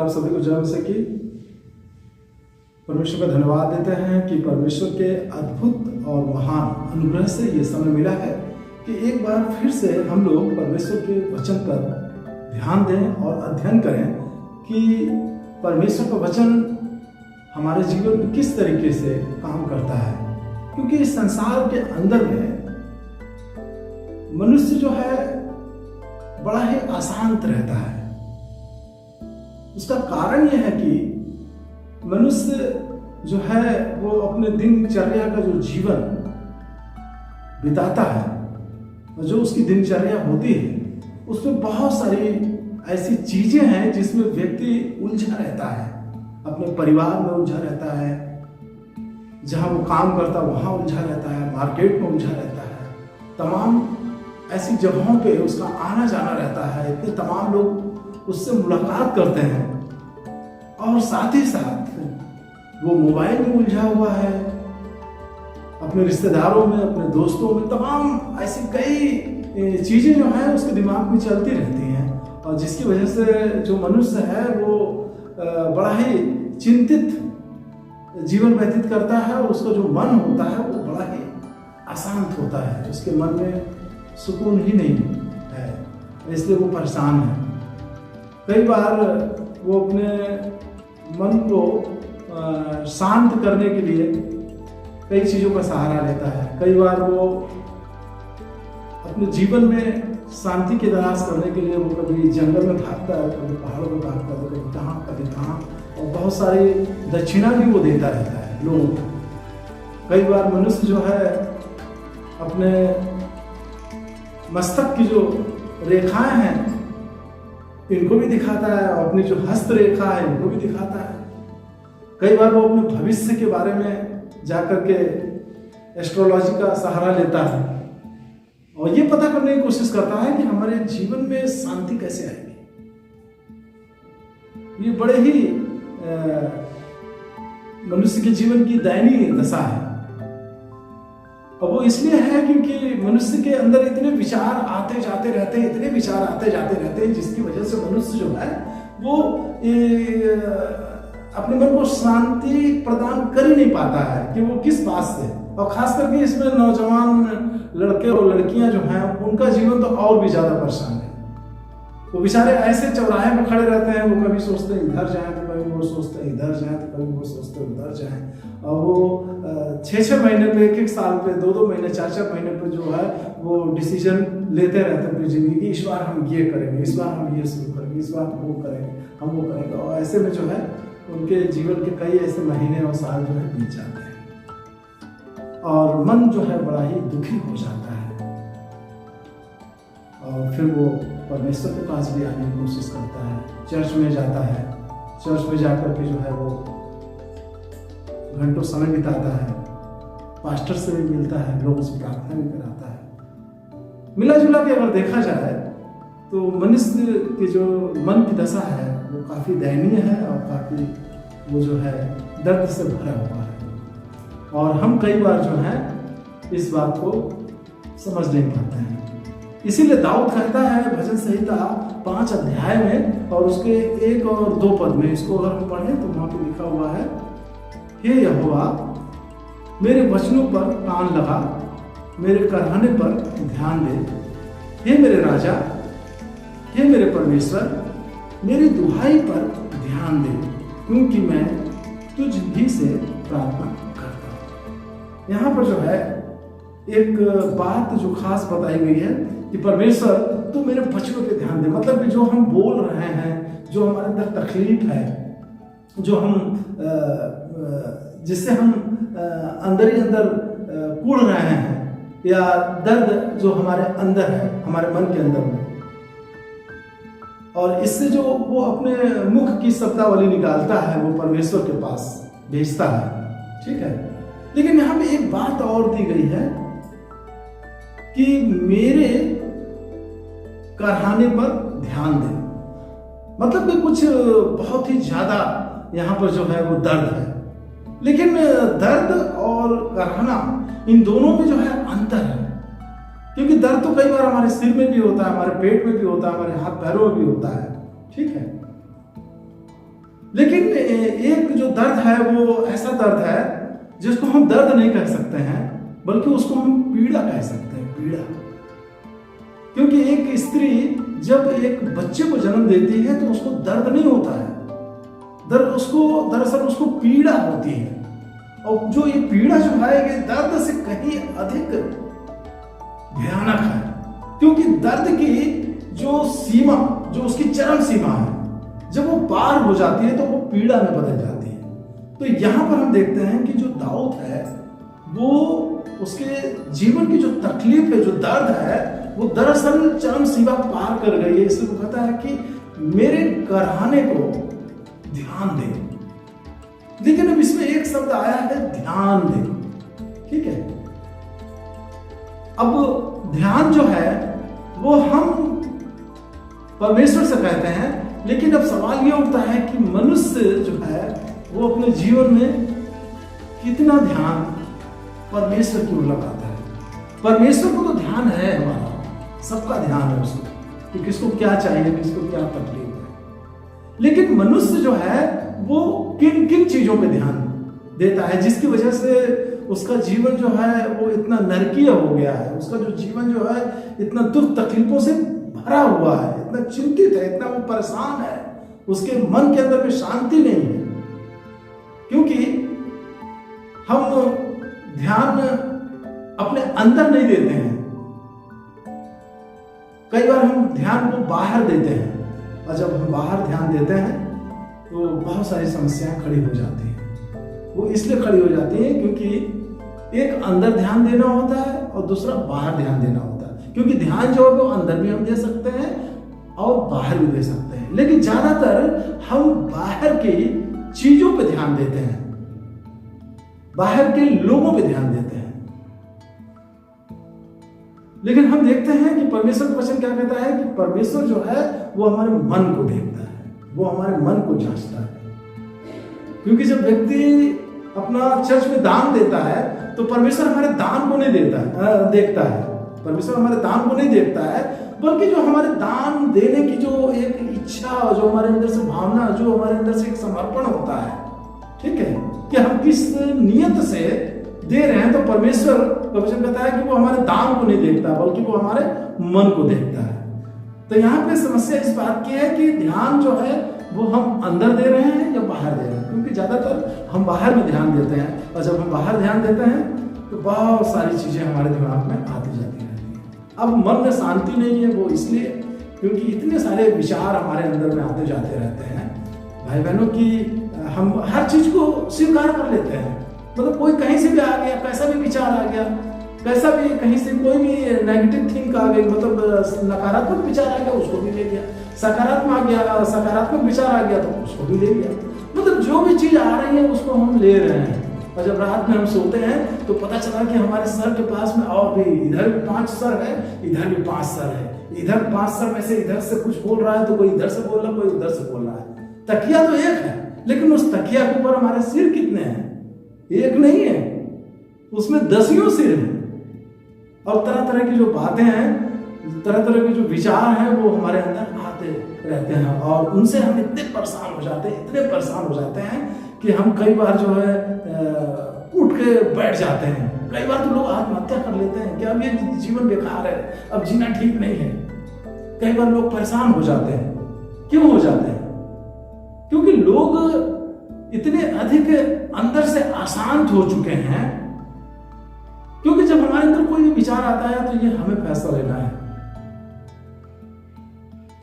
आप सभी को जन्म से की। परमेश्वर का धन्यवाद देते हैं कि परमेश्वर के अद्भुत और महान अनुग्रह से ये समय मिला है कि एक बार फिर से हम लोग परमेश्वर के वचन पर ध्यान दें और अध्ययन करें कि परमेश्वर का वचन हमारे जीवन में किस तरीके से काम करता है। क्योंकि इस संसार के अंदर में मनुष्य जो है बड़ा ही अशांत रहता है। उसका कारण यह है कि मनुष्य जो है वो अपने दिनचर्या का जो जीवन बिताता है और जो उसकी दिनचर्या होती है उसमें बहुत सारी ऐसी चीजें हैं जिसमें व्यक्ति उलझा रहता है। अपने परिवार में उलझा रहता है, जहां वो काम करता है वहां उलझा रहता है, मार्केट में उलझा रहता है, तमाम ऐसी जगहों पे उसका आना जाना रहता है। इतने तमाम लोग उससे मुलाकात करते हैं और साथ ही साथ वो मोबाइल में उलझा हुआ है, अपने रिश्तेदारों में, अपने दोस्तों में, तमाम ऐसी कई चीजें जो है उसके दिमाग में चलती रहती हैं और जिसकी वजह से जो मनुष्य है वो बड़ा ही चिंतित जीवन व्यतीत करता है और उसका जो मन होता है वो बड़ा ही अशांत होता है। उसके मन में सुकून ही नहीं है, इसलिए वो परेशान है। कई बार वो अपने मन को शांत करने के लिए कई चीज़ों का सहारा लेता है। कई बार वो अपने जीवन में शांति की तलाश करने के लिए वो कभी जंगल में भागता है, कभी पहाड़ों में भागता है, कभी कहाँ और बहुत सारी दक्षिणा भी वो देता रहता है लोगों को। कई बार मनुष्य जो है अपने मस्तक की जो रेखाएं हैं इनको भी दिखाता है और अपनी जो हस्त रेखा है इनको भी दिखाता है। कई बार वो अपने भविष्य के बारे में जाकर के एस्ट्रोलॉजी का सहारा लेता है और ये पता करने की कोशिश करता है कि हमारे जीवन में शांति कैसे आएगी। ये बड़े ही मनुष्य के जीवन की दयनीय दशा है और वो इसलिए है क्योंकि मनुष्य के अंदर इतने विचार आते जाते रहते हैं, इतने विचार आते जाते रहते हैं जिसकी वजह से मनुष्य जो है वो अपने मन को शांति प्रदान कर ही नहीं पाता है कि वो किस बात से। और खास करके इसमें नौजवान लड़के और लड़कियां जो हैं उनका जीवन तो और भी ज्यादा परेशान है। वो बेचारे ऐसे चौराहे में खड़े रहते हैं, वो कभी सोचते हैं इधर जाएं तो कभी वो सोचते हैं इधर जाएं तो कभी वो सोचते हैं उधर जाएं और वो 6-6 महीने पे, 1-1 साल पे, 2-2 महीने, 4-4 महीने पे जो है वो डिसीजन लेते रहते हैं अपनी जिंदगी की। इस बार हम ये करेंगे, इस बार हम ये शुरू करेंगे, इस बार हम वो करेंगे, हम वो करेंगे और ऐसे में जो है उनके जीवन के कई ऐसे महीने और साल जो है बीत जाते हैं और मन जो है बड़ा ही दुखी हो जाता है और फिर वो परमेश्वर के पास भी आने की कोशिश करता है। चर्च में जाता है, चर्च में जाकर के जो है वो घंटों समय बिताता है, पास्टर से भी मिलता है, लोगों से प्रार्थना भी कराता है। मिला जुला के अगर देखा जाए तो मनुष्य की जो मन की दशा है वो काफ़ी दयनीय है और काफ़ी वो जो है दर्द से भरा हुआ है और हम कई बार जो है इस बात को समझ नहीं पाते हैं। इसीलिए दाऊद कहता है भजन संहिता 5 अध्याय में और उसके 1 और 2 पद में, इसको अगर हम पढ़ें तो वहां पे लिखा हुआ है, हे यहोवा मेरे वचनों पर कान लगा, मेरे कराहने पर ध्यान दे। हे मेरे राजा, हे मेरे परमेश्वर, मेरी दुहाई पर ध्यान दे क्योंकि मैं तुझ ही से प्रार्थना करता हूँ। यहाँ पर जो है एक बात जो खास बताई गई है कि परमेश्वर तू मेरे वचनों पे ध्यान दे। मतलब कि जो हम बोल रहे हैं, जो हमारे अंदर तकलीफ है, जो हम जिससे हम अंदर ही अंदर कूड़ रहे हैं या दर्द जो हमारे अंदर है, हमारे मन के अंदर में, और इससे जो वो अपने मुख की शब्दावली निकालता है वो परमेश्वर के पास भेजता है। ठीक है, लेकिन यहाँ पे एक बात और दी गई है कि मेरे कराहने पर ध्यान दे। मतलब कि कुछ बहुत ही ज्यादा यहाँ पर जो है वो दर्द है, लेकिन दर्द और कराहना इन दोनों में जो है अंतर है। क्योंकि दर्द तो कई बार हमारे सिर में भी होता है, हमारे पेट में भी होता है, हमारे हाथ पैरों में भी होता है। ठीक है, लेकिन एक जो दर्द है वो ऐसा दर्द है जिसको हम दर्द नहीं कह सकते हैं, बल्कि उसको हम पीड़ा कह सकते हैं, पीड़ा। क्योंकि एक स्त्री जब एक बच्चे को जन्म देती है तो उसको दर्द नहीं होता है, दरअसल उसको पीड़ा होती है। और जो ये पीड़ा जो है ये दर्द से कहीं अधिक भयानक है, क्योंकि दर्द की जो सीमा, जो उसकी चरम सीमा है, जब वो पार हो जाती है तो वो पीड़ा में बदल जाती है। तो यहां पर हम देखते हैं कि जो दाऊद है वो उसके जीवन की जो तकलीफ है, जो दर्द है, वो दरअसल चरम सीमा पार कर गई है। इसलिए वो कहता है कि मेरे कराहने को ध्यान दे। लेकिन अब इसमें एक शब्द आया है, ध्यान दे। ठीक है, अब ध्यान जो है वो हम परमेश्वर से कहते हैं, लेकिन अब सवाल यह उठता है कि मनुष्य जो है वो अपने जीवन में कितना ध्यान परमेश्वर की ओर लगाता है। परमेश्वर को तो ध्यान है, हमारा सबका ध्यान है उसको कि किसको क्या चाहिए, किसको क्या तकलीफ है। लेकिन मनुष्य जो है वो किन किन चीजों पे ध्यान देता है, जिसकी वजह से उसका जीवन जो है वो इतना नरकीय हो गया है, उसका जो जीवन जो है इतना दुख तकलीफों से भरा हुआ है, इतना चिंतित है, इतना वो परेशान है, उसके मन के अंदर में शांति नहीं है। क्योंकि हम ध्यान अपने अंदर नहीं देते हैं, कई बार हम ध्यान को बाहर देते हैं, और जब हम बाहर ध्यान देते हैं तो बहुत सारी समस्याएं खड़ी हो जाती हैं। वो इसलिए खड़ी हो जाती हैं क्योंकि एक अंदर ध्यान देना होता है और दूसरा बाहर ध्यान देना होता है। क्योंकि ध्यान जो है वो अंदर भी हम दे सकते हैं और बाहर भी दे सकते हैं, लेकिन ज्यादातर हम बाहर की चीजों पे ध्यान देते हैं, बाहर के लोगों पे ध्यान देते हैं। लेकिन हम देखते हैं कि परमेश्वर का वचन क्या कहता है कि परमेश्वर जो है वो हमारे मन को देखता है, वो हमारे मन को जांचता है। क्योंकि जब व्यक्ति अपना चर्च में दान देता है तो परमेश्वर हमारे दान को नहीं देखता है, परमेश्वर हमारे दान को नहीं देखता है, बल्कि जो हमारे दान देने की जो एक इच्छा, जो हमारे अंदर से भावना, जो हमारे अंदर से एक समर्पण होता है, ठीक है, कि हम किस नियत से दे रहे हैं। तो परमेश्वर का वचन कहता है कि वो हमारे दान को नहीं देखता, बल्कि वो हमारे मन को देखता है। तो यहाँ पे समस्या इस बात की है कि ध्यान जो है वो हम अंदर दे रहे हैं या बाहर दे रहे हैं। क्योंकि ज्यादातर हम बाहर में ध्यान देते हैं, और जब हम बाहर ध्यान देते हैं तो बहुत सारी चीजें हमारे दिमाग में आती जाती रहती हैं। अब मन में शांति नहीं है, वो इसलिए क्योंकि इतने सारे विचार हमारे अंदर में आते जाते रहते हैं भाई बहनों की, हम हर चीज को स्वीकार कर लेते हैं। मतलब कोई कहीं से भी आ गया, कैसा भी विचार आ गया, कैसा भी कहीं से कोई भी नेगेटिव थिंक आ गई, मतलब नकारात्मक विचार आ गया, उसको भी ले गया, सकारात्मक विचार आ गया तो उसको भी ले गया। मतलब जो भी चीज आ रही है उसको हम ले रहे हैं। और जब रात में हम सोते हैं तो पता चला कि हमारे सर के पास में और भी, इधर भी 5 सर है, इधर भी 5 सर है, इधर 5 सर में से इधर से कुछ बोल रहा है तो कोई इधर से बोल रहा है, कोई उधर से बोल रहा है। तकिया तो एक है, लेकिन उस तकिया के ऊपर हमारे सिर कितने हैं? एक नहीं है, उसमें 10 सिर हैं। और तरह तरह की जो बातें हैं, तरह तरह के जो विचार हैं वो हमारे अंदर आते रहते हैं, और उनसे हम इतने परेशान हो जाते हैं कि हम कई बार जो है उठ के बैठ जाते हैं। कई बार तो लोग आत्महत्या कर लेते हैं कि अब ये जीवन बेकार है, अब जीना ठीक नहीं है। कई बार लोग परेशान हो जाते हैं। क्यों हो जाते हैं? क्योंकि लोग इतने अधिक अंदर से अशांत हो चुके हैं। क्योंकि जब हमारे अंदर कोई भी विचार आता है तो ये हमें फैसला लेना है।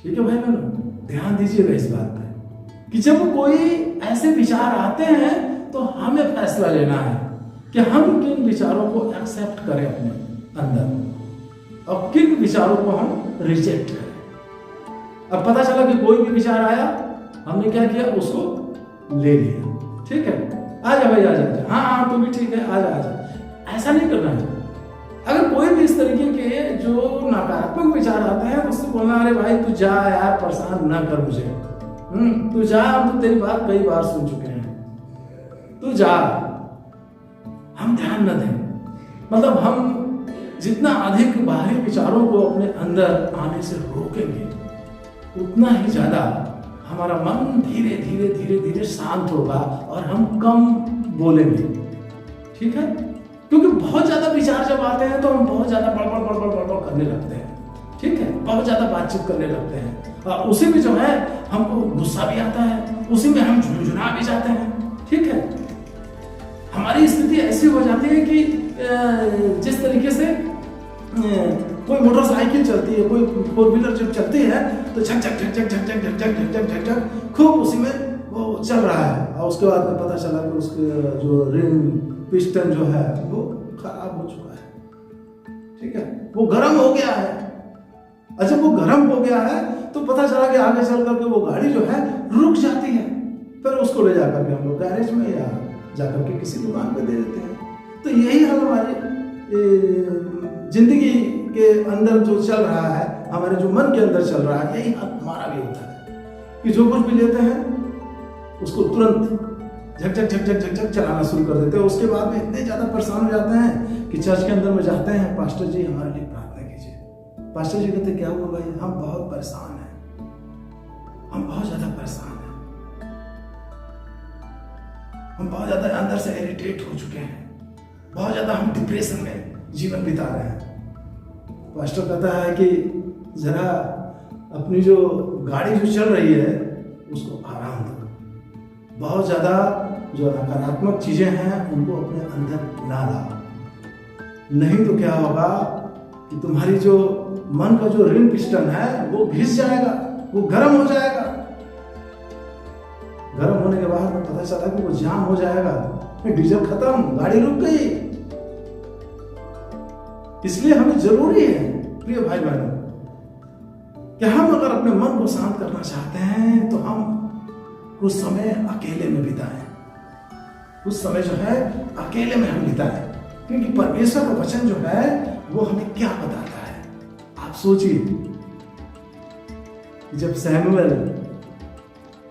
ठीक है भाई बहनों, ध्यान दीजिएगा इस बात पे कि जब कोई ऐसे विचार आते हैं तो हमें फैसला लेना है कि हम किन विचारों को एक्सेप्ट करें अपने अंदर और किन विचारों को हम रिजेक्ट करें। अब पता चला कि कोई भी विचार आया, हमने क्या किया, उसको ले लिया। ठीक है, आजा भाई आजा, हाँ तू भी ठीक है, आजा। ऐसा नहीं करना है। अगर कोई भी इस तरीके के जो नकारात्मक विचार आते हैं तो उससे बोलना, अरे भाई तू जा यार, परेशान ना कर मुझे, तू जा, हम तो तेरी बात कई बार सुन चुके हैं, तू जा। हम ध्यान न दें, मतलब हम जितना अधिक बाहरी विचारों को अपने अंदर आने से रोकेंगे उतना ही ज्यादा हमारा मन धीरे धीरे धीरे धीरे शांत होगा और हम कम बोलेंगे। ठीक है, क्योंकि बहुत ज्यादा विचार जब आते हैं तो हम बहुत ज्यादा बड़बड़ करने लगते हैं। ठीक है, बहुत ज्यादा बातचीत करने लगते हैं और उसी में जो है हमको गुस्सा भी आता है, उसी में हम झुंझुना भी जाते हैं। ठीक है, हमारी स्थिति ऐसी हो जाती है कि जिस तरीके से कोई मोटरसाइकिल चलती है, कोई 4 व्हीलर जब चलती है तो झक झक झक झक झक झक झक झक झक झक झक खूब उसी में वो चल रहा है और उसके बाद में पता चला कि उसके जो रिम पिस्टन जो है वो खराब हो चुका है। ठीक है, वो गर्म हो गया है। अच्छा, वो गर्म हो गया है तो पता चला कि आगे चल करके वो गाड़ी जो है रुक जाती है, फिर उसको ले जाकर के हम लोग गैरेज में या जाकर के किसी दुकान पे दे देते हैं। तो यही हाल हमारी जिंदगी के अंदर जो चल रहा है, हमारे जो मन के अंदर चल रहा है, यही हाल हमारा भी होता है कि जो कुछ भी लेते हैं उसको तुरंत झक झक झक झक झक झक चलाना शुरू कर देते हैं। उसके बाद में इतने ज्यादा परेशान हो जाते हैं कि चर्च के अंदर में जाते हैं, पास्टर जी हमारे लिए प्रार्थना कीजिए। पास्टर जी कहते क्या हुआ भाई? हम बहुत परेशान हैं, हम बहुत ज्यादा परेशान हैं, हम बहुत ज्यादा अंदर से इरिटेट हो चुके हैं, बहुत ज्यादा हम डिप्रेशन में जीवन बिता रहे हैं। पास्टर कहता है कि जरा अपनी जो गाड़ी जो चल रही है उसको आराम दो, बहुत ज्यादा जो नकारात्मक चीजें हैं उनको अपने अंदर ना लाओ, नहीं तो क्या होगा कि तुम्हारी जो मन का जो रिम पिस्टन है वो घिस जाएगा, वो गर्म हो जाएगा। गर्म होने के बाद में पता चला कि वो जाम हो जाएगा, डीजल खत्म, गाड़ी रुक गई। इसलिए हमें जरूरी है प्रिय भाई बहनों कि हम अगर अपने मन को शांत करना चाहते हैं तो हम कुछ समय अकेले में बिताएं, कुछ समय जो है अकेले में हम बिताएं, क्योंकि परमेश्वर का वचन जो है वो हमें क्या बताता है। आप सोचिए, जब सैमुएल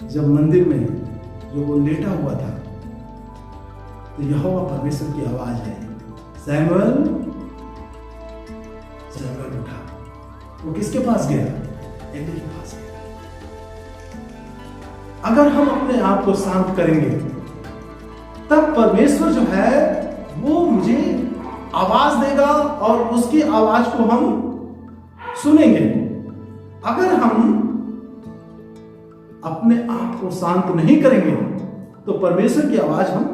जब मंदिर में जो वो लेटा हुआ था तो यहोवा परमेश्वर की आवाज है, सैमुएल उठा। वो किसके पास गया? एली के पास गया। अगर हम अपने आप को शांत करेंगे तब परमेश्वर जो है वो मुझे आवाज देगा और उसकी आवाज को हम सुनेंगे। अगर हम अपने आप को शांत नहीं करेंगे तो परमेश्वर की आवाज हम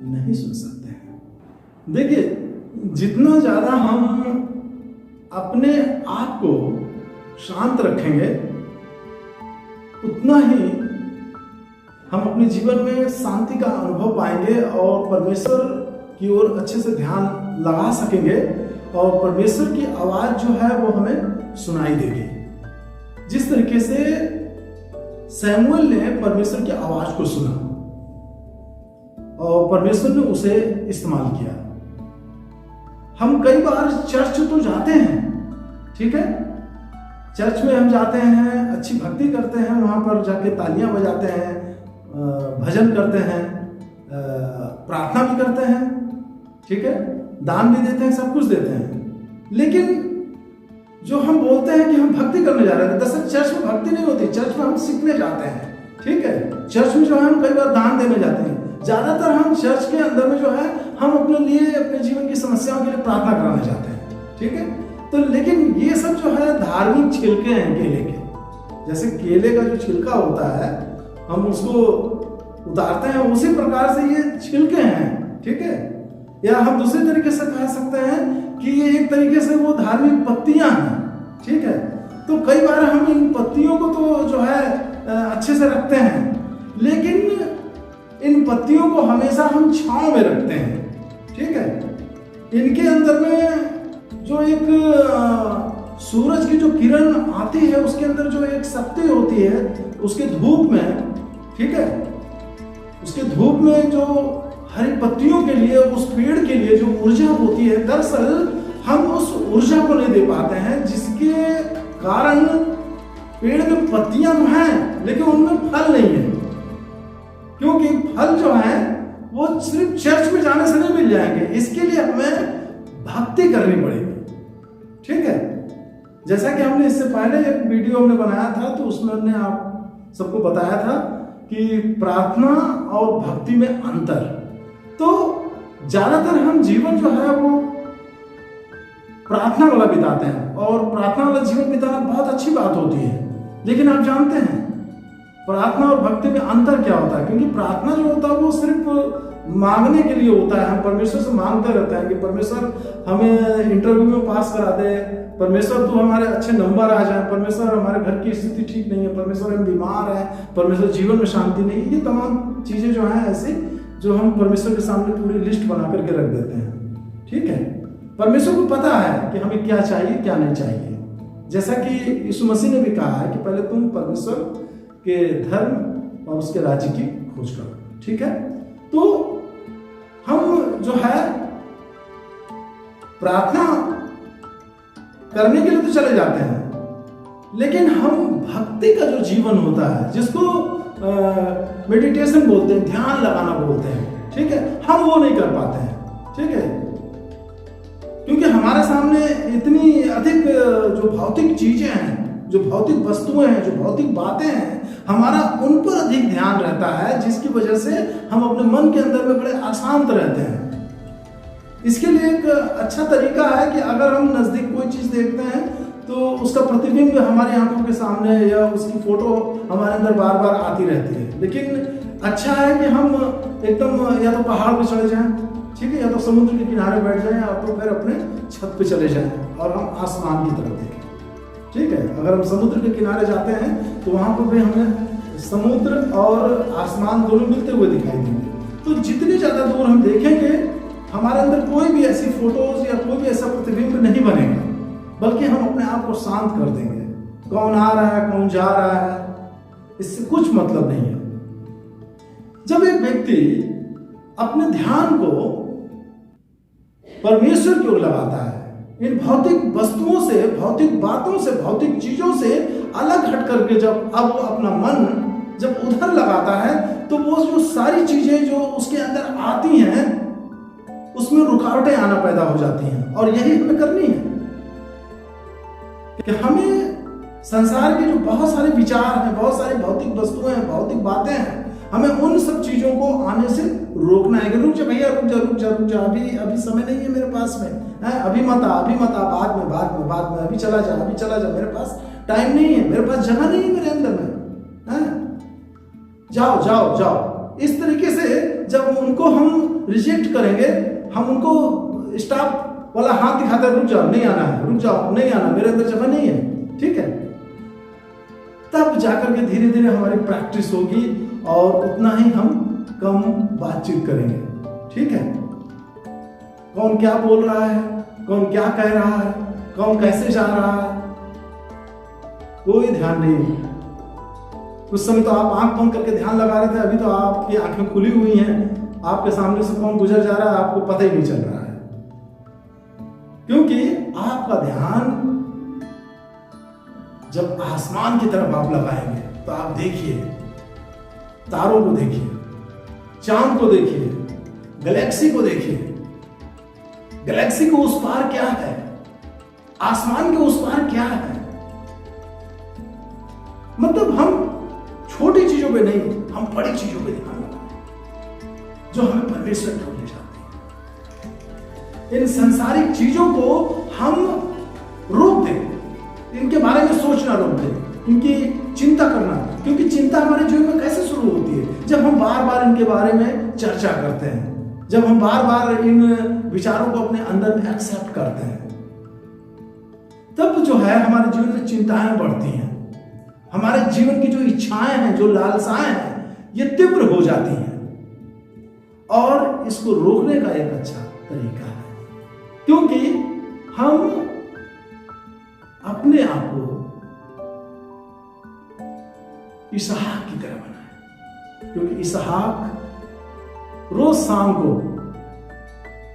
नहीं सुन सकते हैं। देखिए, जितना ज्यादा हम अपने आप को शांत रखेंगे उतना ही हम अपने जीवन में शांति का अनुभव पाएंगे और परमेश्वर की ओर अच्छे से ध्यान लगा सकेंगे और परमेश्वर की आवाज जो है वो हमें सुनाई देगी। जिस तरीके से सैमुएल ने परमेश्वर की आवाज को सुना और परमेश्वर ने उसे इस्तेमाल किया। हम कई बार चर्च तो जाते हैं, ठीक है, चर्च में हम जाते हैं, अच्छी भक्ति करते हैं, वहां पर जाके तालियां बजाते हैं, भजन करते हैं, प्रार्थना भी करते हैं, ठीक है, दान भी देते हैं, सब कुछ देते हैं। लेकिन जो हम बोलते हैं कि हम भक्ति करने जा रहे हैं, दरअसल चर्च में भक्ति नहीं होती, चर्च में हम सीखने जाते हैं। ठीक है, चर्च में जो है हम कई बार दान देने जाते हैं। ज्यादातर हम चर्च के अंदर में जो है हम अपने लिए, अपने जीवन की समस्याओं के लिए प्रार्थना कराने जाते हैं। ठीक है, तो लेकिन ये सब जो है धार्मिक छिलके हैं केले के। जैसे केले का जो छिलका होता है हम उसको उतारते हैं, उसी प्रकार से ये छिलके हैं। ठीक है, या हम दूसरे तरीके से कह सकते हैं कि ये एक तरीके से वो धार्मिक पत्तियां हैं। ठीक है, तो कई बार हम इन पत्तियों को तो जो है अच्छे से रखते हैं, लेकिन इन पत्तियों को हमेशा हम छांव में रखते हैं। ठीक है, इनके अंदर में जो एक सूरज की जो किरण आती है उसके अंदर जो एक शक्ति होती है, उसके धूप में, ठीक है, उसके धूप में जो हरी पत्तियों के लिए, उस पेड़ के लिए जो ऊर्जा होती है, दरअसल हम उस ऊर्जा को नहीं दे पाते हैं, जिसके कारण पेड़ में पत्तियां तो हैं लेकिन उनमें फल नहीं है। क्योंकि फल जो है वो सिर्फ चर्च में जाने से नहीं मिल जाएंगे, इसके लिए हमें भक्ति करनी पड़ेगी। ठीक है, जैसा कि हमने इससे पहले एक वीडियो हमने बनाया था तो उसमें हमने आप सबको बताया था कि प्रार्थना और भक्ति में अंतर। तो ज्यादातर हम जीवन जो है वो प्रार्थना वाला बिताते हैं, और प्रार्थना वाला जीवन बिताना बहुत अच्छी बात होती है। लेकिन आप जानते हैं प्रार्थना और भक्ति में अंतर क्या होता है? क्योंकि प्रार्थना जो होता है वो सिर्फ मांगने के लिए होता है। हम परमेश्वर से मांगते रहते हैं कि परमेश्वर हमें इंटरव्यू में पास करा दे, परमेश्वर तू हमारे अच्छे नंबर आ जाए, परमेश्वर हमारे घर की स्थिति ठीक नहीं है, परमेश्वर हम बीमार है, परमेश्वर जीवन में शांति नहीं। ये तमाम चीजें जो हैं ऐसी जो हम परमेश्वर के सामने पूरी लिस्ट बना करके रख देते हैं। ठीक है, परमेश्वर को पता है कि हमें क्या चाहिए क्या नहीं चाहिए। जैसा कि यीशु मसीह ने भी कहा है कि पहले तुम परमेश्वर के धर्म और उसके राज्य की खोज करो। ठीक है, तो हम जो है प्रार्थना करने के लिए तो चले जाते हैं, लेकिन हम भक्ति का जो जीवन होता है, जिसको मेडिटेशन बोलते हैं, ध्यान लगाना बोलते हैं, ठीक है, हम वो नहीं कर पाते हैं। ठीक है, क्योंकि हमारे सामने इतनी अधिक जो भौतिक चीजें हैं, जो भौतिक वस्तुएं हैं, जो भौतिक बातें हैं, हमारा उन पर अधिक ध्यान रहता है, जिसकी वजह से हम अपने मन के अंदर में बड़े अशांत रहते हैं। इसके लिए एक अच्छा तरीका है कि अगर हम नजदीक कोई चीज देखते हैं तो उसका प्रतिबिंब हमारी आंखों के सामने या उसकी फोटो हमारे अंदर बार बार आती रहती है। लेकिन अच्छा है कि हम एकदम या तो पहाड़ पे चले जाएं, ठीक है, या तो समुद्र के किनारे बैठ जाएं, या तो फिर अपने छत पे चले जाएं और हम आसमान की तरफ देखें। ठीक है, अगर हम समुद्र के किनारे जाते हैं तो वहां पर भी हमें समुद्र और आसमान दोनों मिलते हुए दिखाई देंगे। तो जितनी ज्यादा दूर हम देखेंगे, हमारे अंदर कोई भी ऐसी फोटोज या कोई भी ऐसा प्रतिबिंब नहीं बनेगा, बल्कि हम अपने आप को शांत कर देंगे। कौन आ रहा है, कौन जा रहा है, इससे कुछ मतलब नहीं है। जब एक व्यक्ति अपने ध्यान को परमेश्वर की ओर लगाता है, इन भौतिक वस्तुओं से, भौतिक बातों से, भौतिक चीजों से अलग हट करके जब अब वो अपना मन जब उधर लगाता है, तो वो जो सारी चीजें जो उसके अंदर आती हैं उसमें रुकावटें आना पैदा हो जाती हैं। और यही हमें करनी है कि हमें संसार के जो बहुत सारे विचार हैं, बहुत सारी भौतिक वस्तुएं हैं, भौतिक बातें हैं, हमें उन सब चीजों को आने से रोकना है कि रुक जा भैया, रुक जा रुक जा रुक जा, अभी समय नहीं है मेरे पास में, है, अभी मत आ, बाद में, अभी चला जा, मेरे पास टाइम नहीं है, मेरे पास जगह नहीं है मेरे अंदर में, है, जाओ। इस तरीके से जब उनको हम रिजेक्ट करेंगे, हम उनको स्टॉप वाला हाथ दिखाते, रुक जाओ, नहीं आना है, रुक जाओ, नहीं आना, मेरे अंदर जगह नहीं है। ठीक है, तब जाकर के धीरे धीरे हमारी प्रैक्टिस होगी और उतना ही हम कम बातचीत करेंगे। ठीक है, कौन क्या बोल रहा है, कौन क्या कह रहा है, कौन कैसे जा रहा है, कोई ध्यान नहीं। उस समय तो आप आंख बंद करके ध्यान लगा रहे थे, अभी तो आपकी आंखें खुली हुई हैं, आपके सामने से कौन गुजर जा रहा है आपको पता ही नहीं चल रहा है, क्योंकि आपका ध्यान जब आसमान की तरफ आप लगाएंगे तो आप देखिए, तारों को देखिए, चांद को देखिए, गैलेक्सी को देखिए। गैलेक्सी को उस पार क्या है, आसमान के उस पार क्या है। मतलब हम छोटी चीजों पे नहीं, हम बड़ी चीजों पे ध्यान लगाएं जो हमें परमेश्वर की ओर ले जाती है। इन सांसारिक चीजों को हम रोक दें, इनके बारे में सोचना रोक दें, इनकी चिंता करना, क्योंकि चिंता हमारे जीवन में कैसे शुरू होती है? जब हम बार बार इनके बारे में चर्चा करते हैं, जब हम बार बार इन विचारों को अपने अंदर में एक्सेप्ट करते हैं, तब जो है हमारे जीवन में चिंताएं बढ़ती हैं, हमारे जीवन की जो इच्छाएं हैं, जो लालसाएं हैं, ये तीव्र हो जाती हैं। और इसको रोकने का एक अच्छा तरीका है, क्योंकि हम अपने आप को इसहाक की तरह बनाए, क्योंकि इसहाक रोज शाम को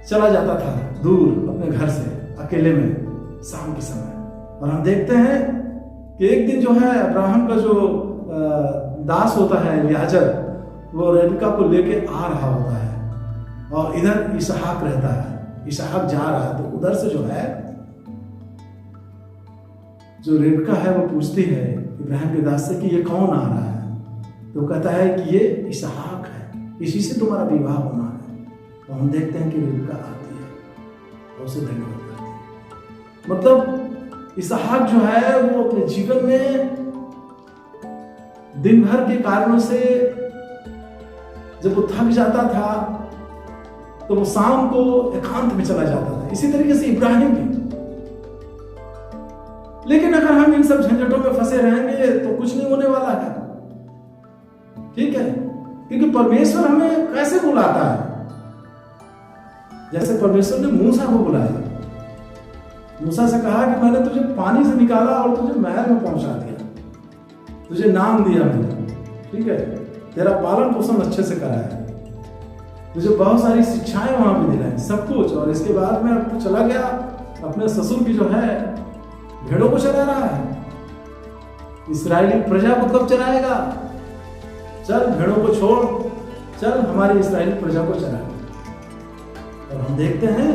चला जाता था दूर अपने घर से अकेले में शाम के समय। और हम देखते हैं कि एक दिन जो है अब्राहम का जो दास होता है एलीआजर, वो रेबका को लेके आ रहा होता है और इधर इसहाक रहता है। इसहाक जा रहा है तो उधर से जो है जो रेबका है वो पूछती है इब्राहिम के दास से कि ये कौन आ रहा है। तो कहता है कि ये इसहाक है, इसी से तुम्हारा विवाह होना है। तो हम देखते हैं कि रिबका आती है और उसे धन्यवाद करती है। मतलब इसहाक जो है वो अपने जीवन में दिन भर के कारणों से जब वो थक जाता था तो वो शाम को एकांत में चला जाता था। इसी तरीके से इब्राहिम भी। लेकिन अगर हम इन सब झंझटों में फंसे रहेंगे तो कुछ नहीं होने वाला है, ठीक है? क्योंकि परमेश्वर हमें कैसे बुलाता है? जैसे परमेश्वर ने मूसा को बुलाया, मूसा से कहा कि मैंने तुझे पानी से निकाला और तुझे महल में पहुंचा दिया, तुझे नाम दिया मैंने, ठीक है? तेरा पालन पोषण अच्छे से कराया, मुझे बहुत सारी शिक्षाएं वहां पे दिलाई, सब कुछ। और इसके बाद में चला गया अपने ससुर की जो है भेड़ों को चरा रहा है। इस्राएली प्रजा को कब चराएगा? चल भेड़ों को छोड़, चल हमारी इस्राएली प्रजा को चरा। और हम देखते हैं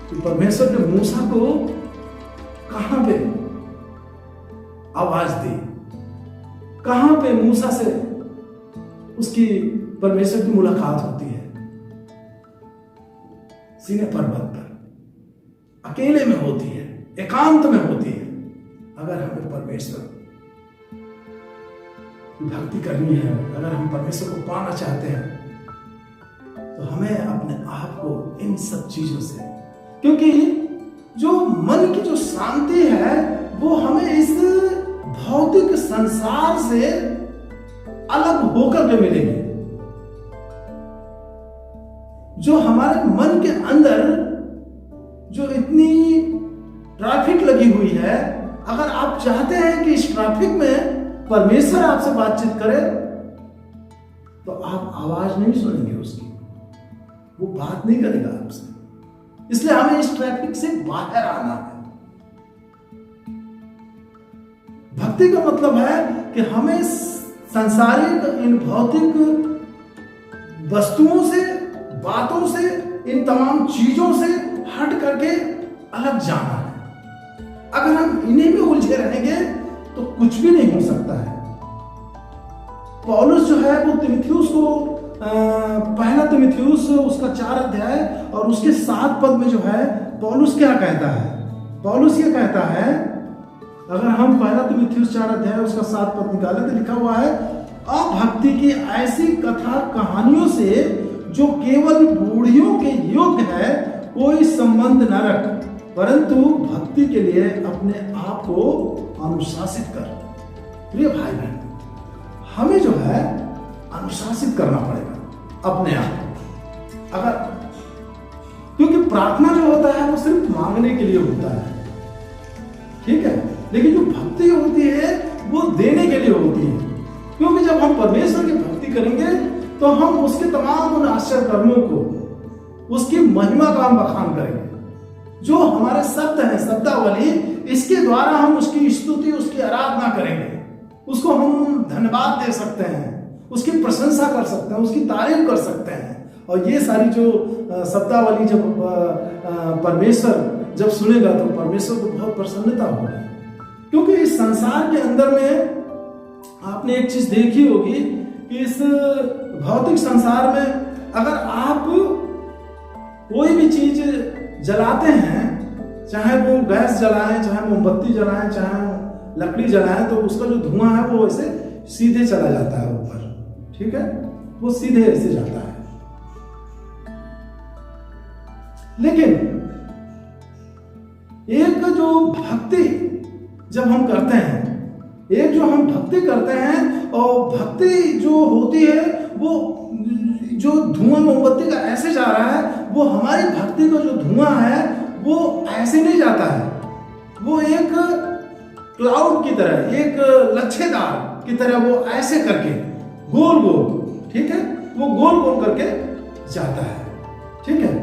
कि परमेश्वर ने मूसा को कहां पे आवाज दी, कहां पे मूसा से उसकी परमेश्वर की मुलाकात होती है? सीने पर्वत पर अकेले में होती है, एकांत में होती है। अगर हमें परमेश्वर की भक्ति करनी है, अगर हम परमेश्वर को पाना चाहते हैं, तो हमें अपने आप को इन सब चीजों से, क्योंकि जो मन की जो शांति है वो हमें इस भौतिक संसार से अलग होकर के मिलेगी। जो हमारे मन के अंदर जो इतनी ट्रैफिक लगी हुई है, अगर आप चाहते हैं कि इस ट्रैफिक में परमेश्वर आपसे बातचीत करे, तो आप आवाज नहीं सुनेंगे उसकी, वो बात नहीं करेगा आपसे। इसलिए हमें इस ट्रैफिक से बाहर आना है। भक्ति का मतलब है कि हमें सांसारिक इन भौतिक वस्तुओं से, बातों से, इन तमाम चीजों से हट करके अलग जाना है। अगर हम इन्हीं में उलझे रहेंगे तो कुछ भी नहीं हो सकता है। पौलुस जो है वो तिमुथियुस को पहला तिमुथियुस उसका 4 अध्याय और उसके 7 पद में जो है पौलुस क्या कहता है? पौलुस ये कहता है, अगर हम पहला तिमुथियुस 4 अध्याय उसका 7 पद निकाले तो लिखा हुआ है, अभक्ति की ऐसी कथा कहानियों से जो केवल बूढ़ियों के योग्य है कोई संबंध न रख, परंतु भक्ति के लिए अपने आप को अनुशासित कर। प्रिय भाई बहन, हमें जो है अनुशासित करना पड़ेगा अपने आप। अगर क्योंकि प्रार्थना जो होता है वो सिर्फ मांगने के लिए होता है, ठीक है? लेकिन जो भक्ति होती है वो देने के लिए होती है। क्योंकि जब हम परमेश्वर की भक्ति करेंगे तो हम उसके तमाम उन आश्चर्य कर्मों को, उसकी महिमा का हम बखान करेंगे। जो हमारे शब्द हैं, शब्दावली, इसके द्वारा हम उसकी स्तुति, उसकी आराधना करेंगे, उसको हम धन्यवाद दे सकते हैं, उसकी प्रशंसा कर सकते हैं, उसकी तारीफ कर सकते हैं। और ये सारी जो शब्दावली जब परमेश्वर जब सुनेगा तो परमेश्वर को बहुत प्रसन्नता होगी। क्योंकि इस संसार के अंदर में आपने एक चीज देखी होगी कि इस भौतिक संसार में अगर आप कोई भी चीज जलाते हैं, चाहे वो गैस जलाएं, चाहे मोमबत्ती जलाएं, चाहे लकड़ी जलाएं, तो उसका जो धुआं है वो ऐसे सीधे चला जाता है ऊपर, ठीक है? वो सीधे ऐसे जाता है। लेकिन एक जो भक्ति जब हम करते हैं, एक जो हम भक्ति करते हैं, और भक्ति जो होती है वो जो धुआं मोमबत्ती का ऐसे जा रहा है, वो हमारी भक्ति का जो धुआं है वो ऐसे नहीं जाता है। वो एक क्लाउड की तरह, एक लच्छेदार की तरह वो ऐसे करके गोल गोल, ठीक है? वो गोल गोल करके जाता है, ठीक है?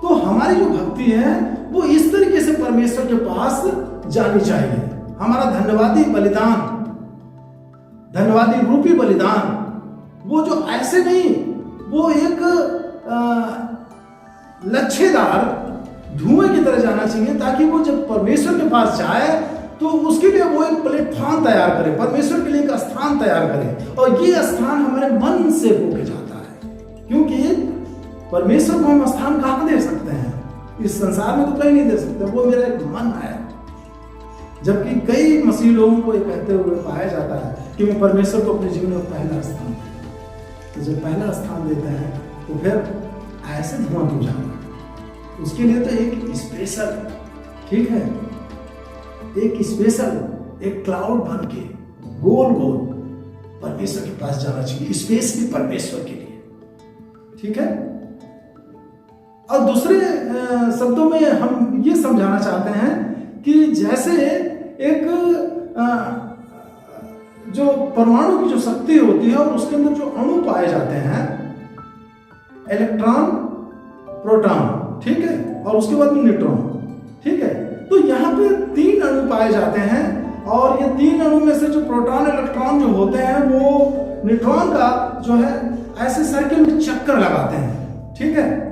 तो हमारी जो भक्ति है वो इस तरीके से परमेश्वर के पास जानी चाहिए। हमारा धन्यवादी बलिदान, धन्यवादी रूपी बलिदान, वो जो ऐसे नहीं, वो एक लच्छेदार धुएं की तरह जाना चाहिए, ताकि वो जब परमेश्वर के पास जाए तो उसके लिए वो एक प्लेटफॉर्म तैयार करे, परमेश्वर के लिए एक स्थान तैयार करे, और ये स्थान हमारे मन से होके जाता है। क्योंकि परमेश्वर को हम स्थान कहाँ दे सकते हैं? इस संसार में तो कहीं नहीं दे सकते, वो मेरा एक मन है। जबकि कई मसीह लोगों को ये कहते हुए पाया जाता है कि मैं परमेश्वर को अपने जीवन में पहला स्थान दूं। तो जब पहला स्थान देते हैं तो फिर ऐसे धुआं क्यों जाना? उसके लिए तो एक स्पेशल, ठीक है, एक स्पेशल एक क्लाउड बन के गोल गोल परमेश्वर के पास जाना चाहिए, स्पेशली परमेश्वर के लिए, ठीक है। और दूसरे शब्दों में हम ये समझाना चाहते हैं कि जैसे एक जो परमाणु की जो शक्ति होती है और उसके अंदर जो अणु पाए जाते हैं, इलेक्ट्रॉन, प्रोटॉन, ठीक है, और उसके बाद में न्यूट्रॉन, ठीक है। तो यहाँ पे 3 अणु पाए जाते हैं, और ये 3 अणु में से जो प्रोटॉन इलेक्ट्रॉन जो होते हैं वो न्यूट्रॉन का जो है ऐसे सर्किल में चक्कर लगाते हैं, ठीक है।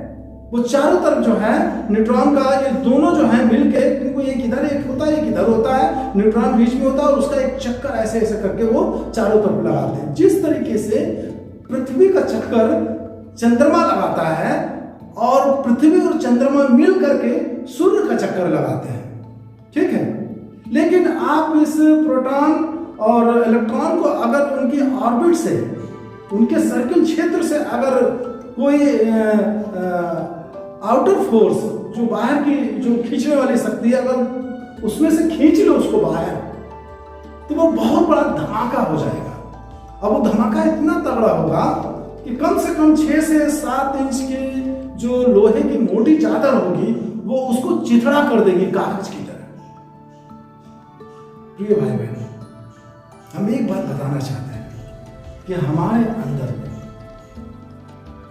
वो चारों तरफ जो है न्यूट्रॉन का, ये दोनों जो है मिलके, इनको एक इधर एक होता है, एक इधर होता है, न्यूट्रॉन बीच में होता है, और उसका एक चक्कर ऐसे ऐसे करके वो चारों तरफ लगाते हैं। जिस तरीके से पृथ्वी का चक्कर चंद्रमा लगाता है और पृथ्वी और चंद्रमा मिल करके सूर्य का चक्कर लगाते हैं, ठीक है। लेकिन आप इस प्रोटॉन और इलेक्ट्रॉन को अगर उनकी ऑर्बिट से, उनके सर्किल क्षेत्र से अगर कोई आउटर फोर्स, जो बाहर की जो खींचने वाली शक्ति है, अगर उसमें से खींच लो उसको बाहर, तो वो बहुत बड़ा धमाका हो जाएगा। अब वो धमाका इतना तगड़ा होगा कि कम से कम 6 से 7 इंच की जो लोहे की मोटी चादर होगी वो उसको चिथड़ा कर देगी कागज की तरह। प्रिय भाई बहन, हम एक बात बताना चाहते हैं कि हमारे अंदर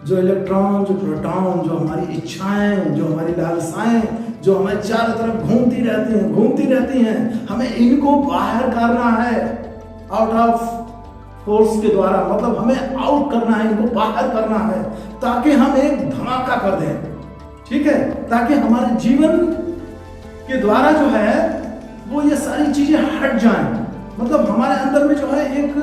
जो इलेक्ट्रॉन, जो प्रोटॉन, जो हमारी इच्छाएं, जो हमारी लालसाएं, जो हमारे चारों तरफ घूमती रहती हैं, हमें इनको बाहर करना है आउट ऑफ फोर्स के द्वारा, मतलब हमें आउट करना है, इनको बाहर करना है, ताकि हम एक धमाका कर दें, ठीक है, ताकि हमारे जीवन के द्वारा जो है वो ये सारी चीजें हट जाएं। मतलब हमारे अंदर में जो है एक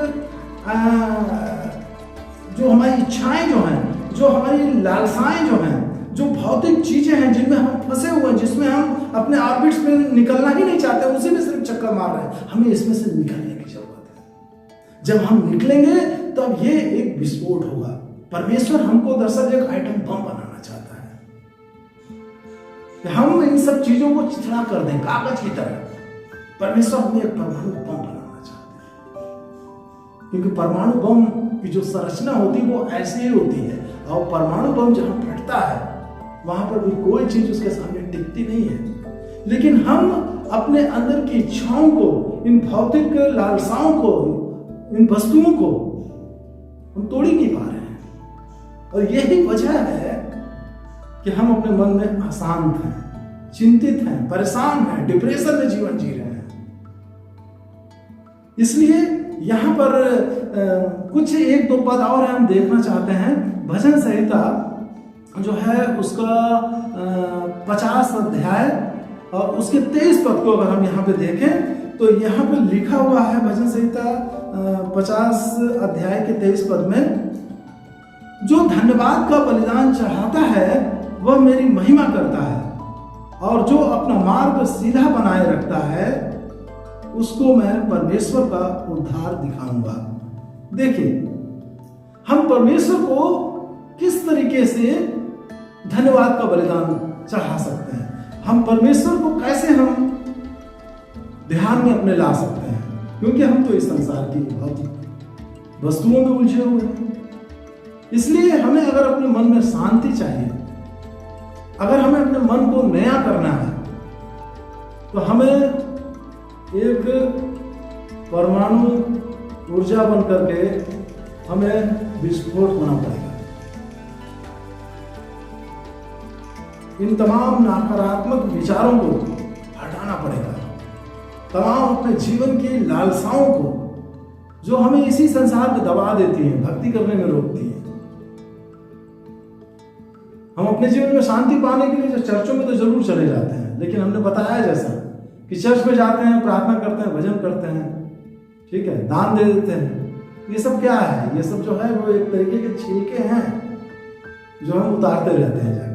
जो हमारी इच्छाएं जो हैं, जो हमारी लालसाएं जो हैं, जो भौतिक चीजें हैं जिनमें हम फंसे हुए हैं, जिसमें हम अपने ऑर्बिट्स में निकलना ही नहीं चाहते, उसी में सिर्फ चक्कर मार रहे हैं, हमें इसमें से निकलने की जरूरत है। जब हम निकलेंगे तब ये एक विस्फोट होगा। परमेश्वर हमको दरअसल एक आइटम बम बनाना चाहता है कि हम इन सब चीजों को चिथड़ा कर दें कागज की तरह। परमेश्वर हमें एक परमाणु बम बनाना चाहते हैं, क्योंकि परमाणु बम की जो संरचना होती है वो ऐसी ही होती है, और परमाणु बम जहां फटता है वहां पर भी कोई चीज उसके सामने टिकती नहीं है। लेकिन हम अपने अंदर की इच्छाओं को, इन भौतिक लालसाओं को, इन वस्तुओं को हम तोड़ ही नहीं पा रहे हैं, और यही वजह है कि हम अपने मन में अशांत हैं, चिंतित हैं, परेशान हैं, डिप्रेशन में जीवन जी रहे हैं। इसलिए यहां पर कुछ 1-2 पद और हम देखना चाहते हैं। भजन संहिता जो है उसका 50 अध्याय और उसके 23 पद को अगर हम यहाँ पे देखें तो यहाँ पे लिखा हुआ है, भजन संहिता 50 अध्याय के 23 पद में, जो धन्यवाद का बलिदान चढ़ाता है वह मेरी महिमा करता है, और जो अपना मार्ग सीधा बनाए रखता है उसको मैं परमेश्वर का उद्धार दिखाऊंगा। देखिए, हम परमेश्वर को किस तरीके से धन्यवाद का बलिदान चढ़ा सकते हैं, हम परमेश्वर को कैसे हम ध्यान में अपने ला सकते हैं, क्योंकि हम तो इस संसार की भौतिक वस्तुओं में उलझे हुए हैं। इसलिए हमें अगर अपने मन में शांति चाहिए, अगर हमें अपने मन को नया करना है, तो हमें एक परमाणु ऊर्जा बन करके हमें विस्फोट होना पड़ेगा। इन तमाम नकारात्मक विचारों को हटाना पड़ेगा, तमाम अपने जीवन की लालसाओं को जो हमें इसी संसार में दबा देती हैं, भक्ति करने में रोकती हैं। हम अपने जीवन में शांति पाने के लिए जो चर्चों में तो जरूर चले जाते हैं, लेकिन हमने बताया जैसा कि चर्च में जाते हैं, प्रार्थना करते हैं, भजन करते हैं, ठीक है, दान दे देते हैं। ये सब क्या है? ये सब जो है वो एक तरीके के छिलके हैं जो हम उतारते रहते हैं जाके।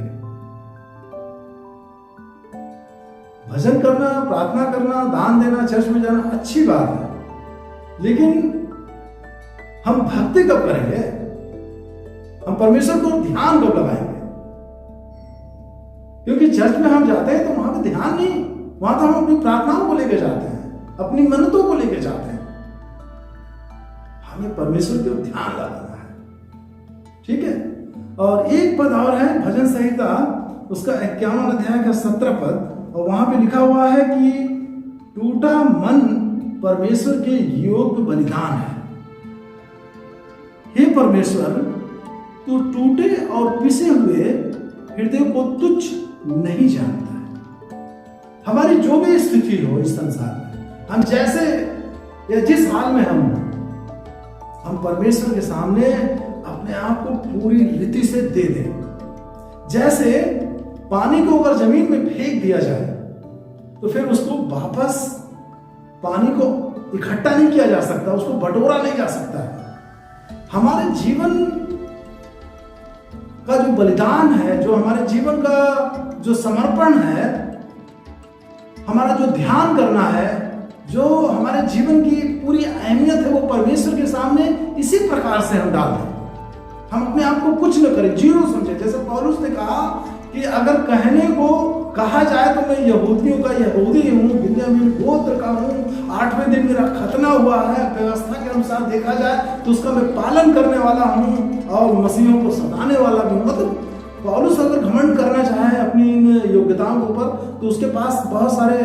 भजन करना, प्रार्थना करना, दान देना, चर्च में जाना अच्छी बात है, लेकिन हम भक्ति कब करेंगे? हम परमेश्वर को ध्यान कब लगाएंगे? क्योंकि चर्च में हम जाते हैं तो वहां पे ध्यान नहीं, वहां तो हम अपनी प्रार्थनाओं को लेकर जाते हैं, अपनी मन्नतों को लेकर जाते हैं। हमें परमेश्वर के ऊपर ध्यान लगाना है, ठीक है। और एक पद और है भजन संहिता, उसका 51 अध्याय का 17 पद, और वहां पे लिखा हुआ है कि टूटा मन परमेश्वर के योग्य बलिदान है। हे परमेश्वर, तू टूटे और पिसे हुए हृदय को तुच्छ नहीं जानता है। हमारी जो भी स्थिति हो इस संसार में, हम जैसे या जिस हाल में हम परमेश्वर के सामने अपने आप को पूरी रीति से दे दें। जैसे पानी को अगर जमीन में फेंक दिया जाए तो फिर उसको वापस पानी को इकट्ठा नहीं किया जा सकता, उसको बटोरा नहीं जा सकता है। हमारे जीवन का जो बलिदान है, जो हमारे जीवन का जो समर्पण है, हमारा जो ध्यान करना है, जो हमारे जीवन की पूरी अहमियत है, वो परमेश्वर के सामने इसी प्रकार से हम डाल दें। हम अपने आप को कुछ न करें, जीरो समझे। जैसे पौलुस ने कहा कि अगर कहने को कहा जाए तो मैं यहूदियों का यहूदी हूँ, बिन्यामीन गोत्र का हूँ, 8वें दिन मेरा खतना हुआ है, व्यवस्था के अनुसार देखा जाए तो उसका मैं पालन करने वाला हूँ और मसीहों को सताने वाला भी हूँ। मतलब पौलुस अगर घमंड करना चाहे अपनी इन योग्यताओं के ऊपर तो उसके पास बहुत सारे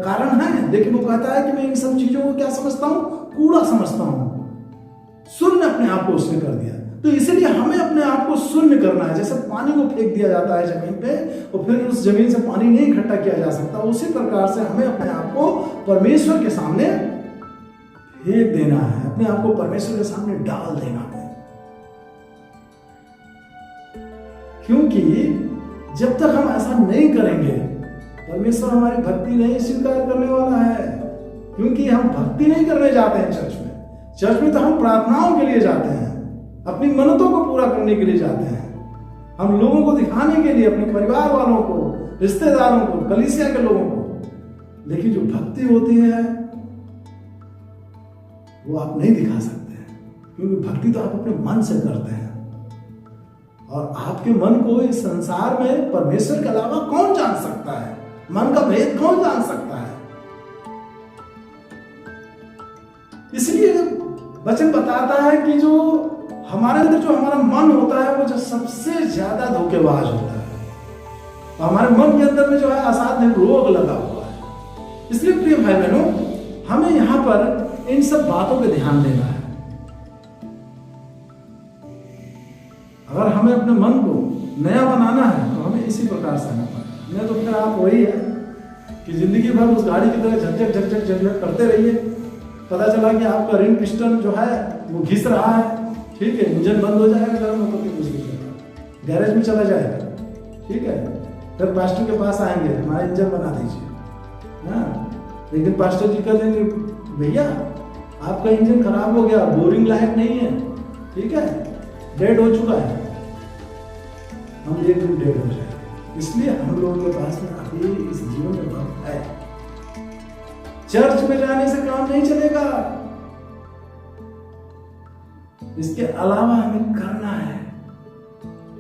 कारण हैं, लेकिन वो कहता है कि मैं इन सब चीजों को क्या समझता हूँ? कूड़ा समझता हूँ। शून्य अपने आप को उसने कर दिया। तो इसलिए हमें अपने आप को शून्य करना है। जैसे पानी को फेंक दिया जाता है जमीन पे और फिर उस जमीन से पानी नहीं इकट्ठा किया जा सकता, उसी प्रकार से हमें अपने आप को परमेश्वर के सामने फेंक देना है, अपने आप को परमेश्वर के सामने डाल देना है। क्योंकि जब तक हम ऐसा नहीं करेंगे परमेश्वर हमारी भक्ति नहीं स्वीकार करने वाला है। क्योंकि हम भक्ति नहीं करने जाते हैं चर्च में। चर्च में तो हम प्रार्थनाओं के लिए जाते हैं, अपनी मन्नतों को पूरा करने के लिए जाते हैं, हम लोगों को दिखाने के लिए, अपने परिवार वालों को, रिश्तेदारों को, कलीसिया के लोगों को। लेकिन जो भक्ति होती है वो आप नहीं दिखा सकते हैं, क्योंकि भक्ति तो आप अपने मन से करते हैं। और आपके मन को इस संसार में परमेश्वर के अलावा कौन जान सकता है? मन का भेद कौन जान सकता है? इसलिए वचन बताता है कि जो हमारे अंदर जो हमारा मन होता है वो जो सबसे ज्यादा धोखेबाज होता है। तो हमारे मन के अंदर में जो है असाध्य रोग लगा हुआ है। इसलिए प्रिय भाई बहनों, हमें यहां पर इन सब बातों पे ध्यान देना है। अगर हमें अपने मन को नया बनाना है तो हमें इसी प्रकार से आना पड़ेगा। नहीं तो फिर आप वही है कि जिंदगी भर उस गाड़ी की तरह झकझक झकझक झकझक करते रहिए। पता चला कि आपका रिंग पिस्टन जो है वो घिस रहा है, ठीक है, इंजन बंद हो जाएगा, गर्म होकर के घुस जाएगा, गैरेज में चला जाएगा, ठीक है। फिर पास्टर के पास आएंगे, हमारा इंजन बना दीजिए, हाँ। लेकिन पास्टर जी कह देंगे भैया आपका इंजन खराब हो गया, बोरिंग लायक नहीं है, ठीक है, डेड हो चुका है, हम एक दिन डेड हो जाएंगे। इसलिए हम लोगों के पास में अभी इस जीवन में वक्त है। चर्च में जाने से काम नहीं चलेगा, इसके अलावा हमें करना है,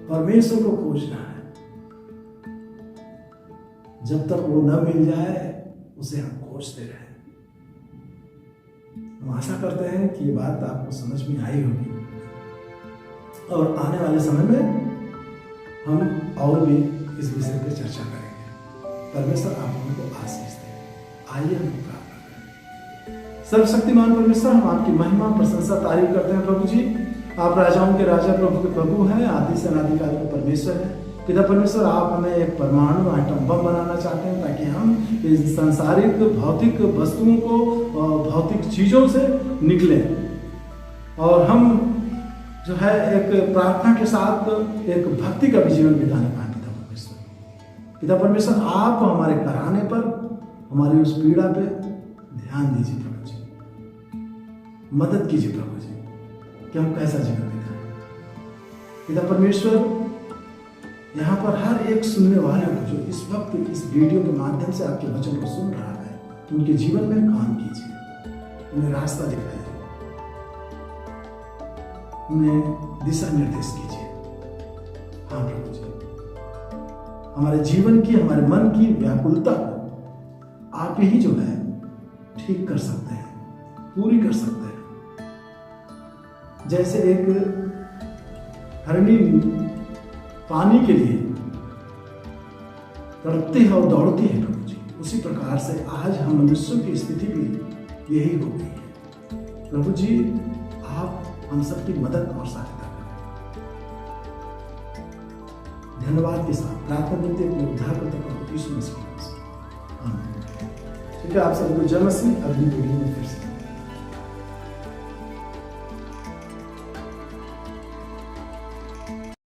परमेश्वर को खोजना है। जब तक वो न मिल जाए उसे हम खोजते रहें। हम आशा करते हैं कि ये बात आपको समझ में आई होगी और आने वाले समय में हम और भी इस विषय पर चर्चा करेंगे। परमेश्वर आप हमको आशीष दे। आइए हम प्रार्थना करें। सर्वशक्तिमान परमेश्वर, हम आपकी महिमा प्रशंसा तारीफ करते हैं प्रभु जी। आप राजाओं के राजा, प्रभु के प्रभु हैं, आदि से अनादिकाल के परमेश्वर हैं। पिता परमेश्वर, आप हमें एक परमाणु आइटम बम बनाना चाहते हैं ताकि हम इस सांसारिक भौतिक वस्तुओं को, भौतिक चीजों से निकलें और हम जो है एक प्रार्थना के साथ एक भक्ति का भी जीवन बिताने पाए। पिता परमेश्वर, आप हमारे कराने पर हमारी उस पीड़ा पे ध्यान दीजिए प्रभु जी, मदद कीजिए प्रभु जी कि हम कैसा जीवन बिताएं। पिता परमेश्वर, यहाँ पर हर एक सुनने वाले को जो इस वक्त इस वीडियो के माध्यम से आपके वचन को सुन रहा है, उनके जीवन में काम कीजिए, उन्हें रास्ता दिखाइए, उन्हें दिशा निर्देश कीजिए। हाँ प्रभु जी, हमारे जीवन की, हमारे मन की व्याकुलता को आप ही जो है ठीक कर सकते हैं, पूरी कर सकते हैं। जैसे एक हरिणी पानी के लिए तड़पती है और दौड़ती है प्रभु जी, उसी प्रकार से आज हम मनुष्यों की स्थिति भी यही हो गई है। प्रभु जी, आप हम सबकी मदद और सहायता करें। धन्यवाद के साथ प्रार्थना देते अपने उद्धारकर्ता प्रभु यीशु मसीह। आमीन। ठीक है, आप सबको जय मसीह। अगली वीडियो में फिर